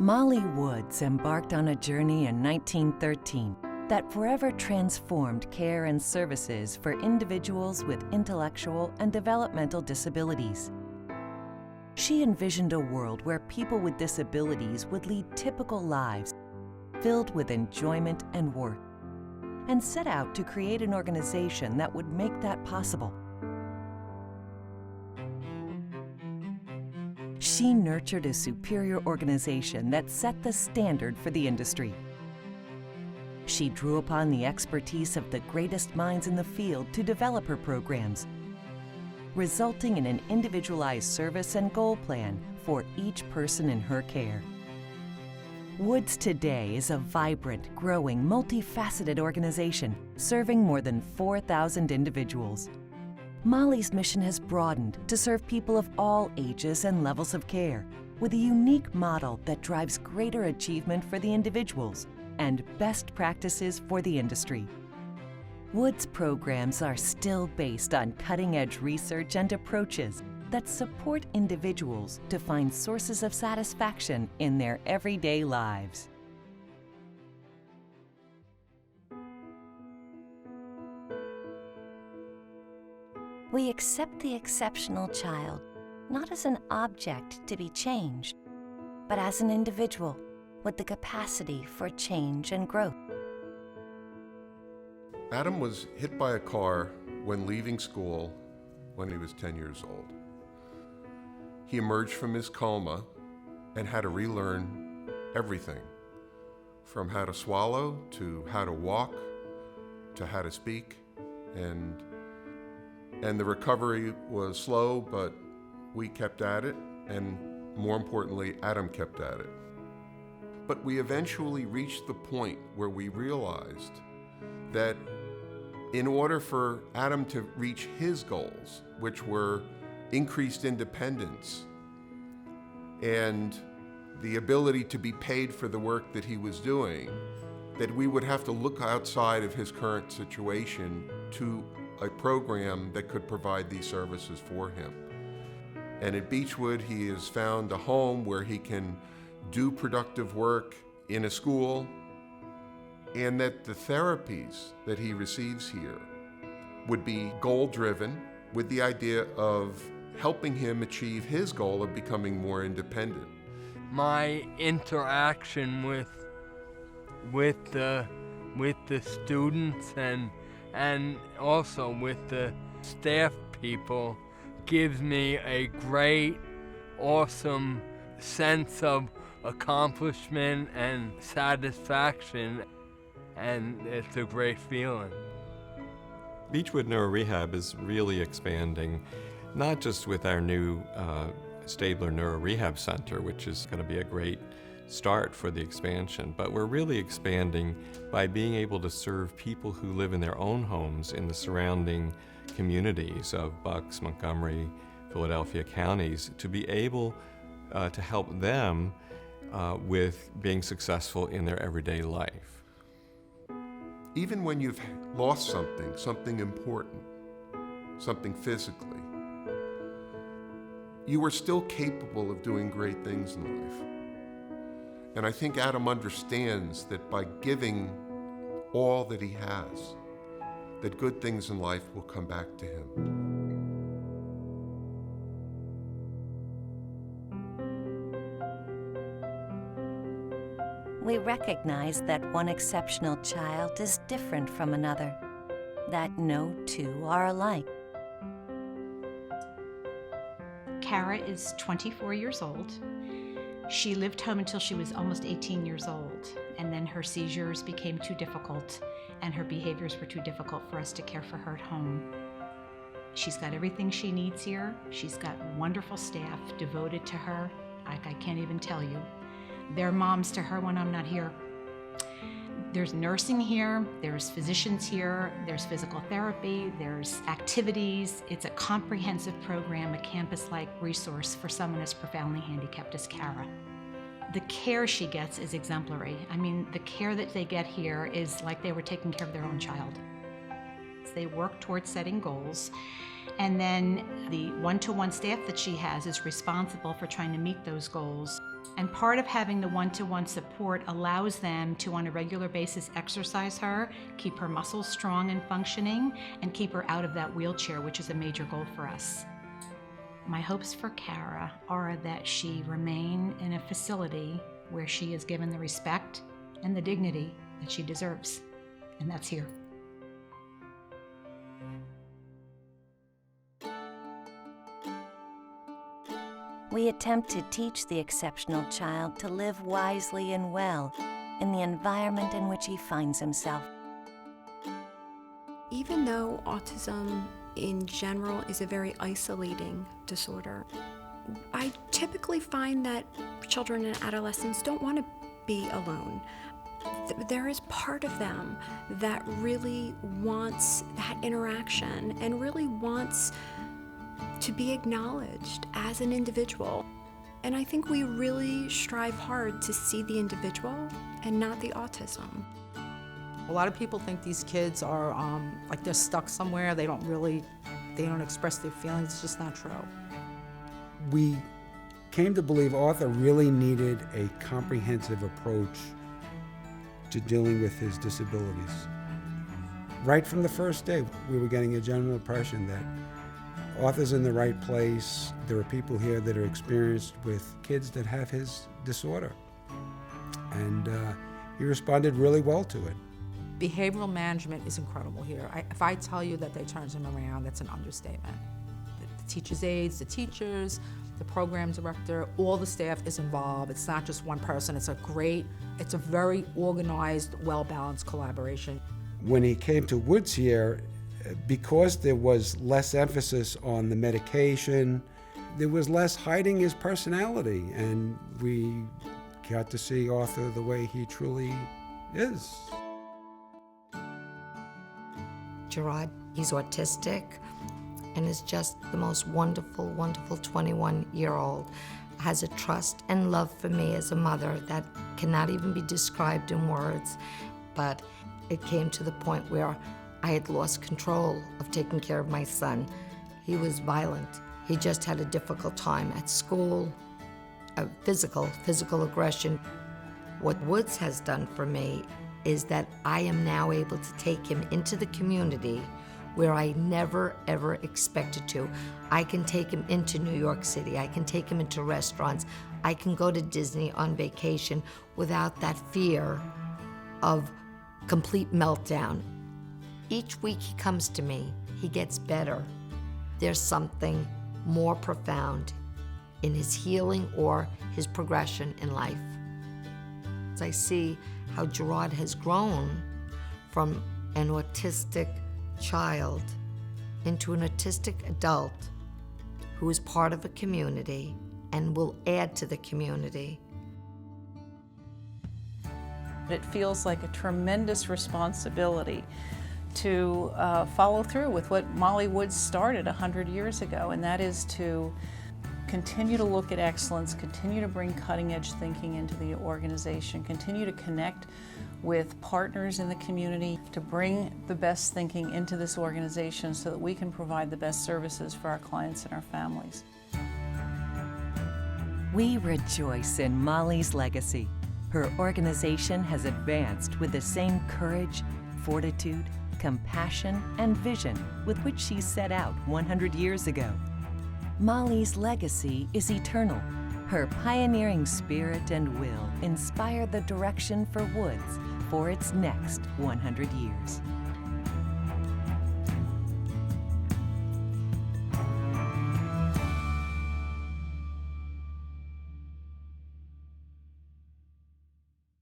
Molly Woods embarked on a journey in 1913 that forever transformed care and services for individuals with intellectual and developmental disabilities. She envisioned a world where people with disabilities would lead typical lives filled with enjoyment and worth, and set out to create an organization that would make that possible. She nurtured a superior organization that set the standard for the industry. She drew upon the expertise of the greatest minds in the field to develop her programs, resulting in an individualized service and goal plan for each person in her care. Woods today is a vibrant, growing, multifaceted organization serving more than 4,000 individuals. Molly's mission has broadened to serve people of all ages and levels of care, with a unique model that drives greater achievement for the individuals and best practices for the industry. Woods' programs are still based on cutting-edge research and approaches that support individuals to find sources of satisfaction in their everyday lives. We accept the exceptional child not as an object to be changed, but as an individual with the capacity for change and growth. Adam was hit by a car when leaving school when he was 10 years old. He emerged from his coma and had to relearn everything, from how to swallow to how to walk to how to speak, and the recovery was slow, but we kept at it, and more importantly, Adam kept at it. But we eventually reached the point where we realized that in order for Adam to reach his goals, which were increased independence and the ability to be paid for the work that he was doing, that we would have to look outside of his current situation to a program that could provide these services for him. And at Beechwood, he has found a home where he can do productive work in a school, and that the therapies that he receives here would be goal-driven with the idea of helping him achieve his goal of becoming more independent. My interaction with the students and also with the staff people gives me a great, awesome sense of accomplishment and satisfaction, and it's a great feeling. Beechwood Neurorehab is really expanding, not just with our new Stabler Neurorehab Center, which is going to be a great start for the expansion, but we're really expanding by being able to serve people who live in their own homes in the surrounding communities of Bucks, Montgomery, Philadelphia counties, to be able to help them with being successful in their everyday life. Even when you've lost something important, something physically, you are still capable of doing great things in life. And I think Adam understands that by giving all that he has, that good things in life will come back to him. We recognize that one exceptional child is different from another, that no two are alike. Kara is 24 years old. She lived home until she was almost 18 years old, and then her seizures became too difficult and her behaviors were too difficult for us to care for her at home. She's got everything she needs here. She's got wonderful staff devoted to her, like I can't even tell you. They're moms to her when I'm not here. There's nursing here, there's physicians here, there's physical therapy, there's activities. It's a comprehensive program, a campus-like resource for someone as profoundly handicapped as Kara. The care she gets is exemplary. I mean, the care that they get here is like they were taking care of their own child. They work towards setting goals, And then the one-to-one staff that she has is responsible for trying to meet those goals. And part of having the one-to-one support allows them to, on a regular basis, exercise her, keep her muscles strong and functioning, and keep her out of that wheelchair, which is a major goal for us. My hopes for Kara are that she remain in a facility where she is given the respect and the dignity that she deserves, and that's here. We attempt to teach the exceptional child to live wisely and well in the environment in which he finds himself. Even though autism in general is a very isolating disorder, I typically find that children and adolescents don't want to be alone. There is part of them that really wants that interaction and really wants to be acknowledged as an individual. And I think we really strive hard to see the individual and not the autism. A lot of people think these kids are like they're stuck somewhere. They don't express their feelings. It's just not true. We came to believe Arthur really needed a comprehensive approach to dealing with his disabilities. Right from the first day, we were getting a general impression that Arthur's in the right place. There are people here that are experienced with kids that have his disorder. And he responded really well to it. Behavioral management is incredible here. If I tell you that they turned him around, that's an understatement. The teachers' aides, the teachers, the program director, all the staff is involved. It's not just one person. It's a very organized, well-balanced collaboration. When he came to Woods here, because there was less emphasis on the medication, there was less hiding his personality, and we got to see Arthur the way he truly is. Gerard, he's autistic and is just the most wonderful, wonderful 21-year-old. Has a trust and love for me as a mother that cannot even be described in words, but it came to the point where I had lost control of taking care of my son. He was violent. He just had a difficult time at school, physical aggression. What Woods has done for me is that I am now able to take him into the community where I never, ever expected to. I can take him into New York City. I can take him into restaurants. I can go to Disney on vacation without that fear of complete meltdown. Each week he comes to me, he gets better. There's something more profound in his healing or his progression in life. As I see how Gerard has grown from an autistic child into an autistic adult who is part of a community and will add to the community. It feels like a tremendous responsibility to follow through with what Molly Woods started 100 years ago, and that is to continue to look at excellence, continue to bring cutting-edge thinking into the organization, continue to connect with partners in the community to bring the best thinking into this organization so that we can provide the best services for our clients and our families. We rejoice in Molly's legacy. Her organization has advanced with the same courage, fortitude, compassion, and vision with which she set out 100 years ago. Molly's legacy is eternal. Her pioneering spirit and will inspire the direction for Woods for its next 100 years.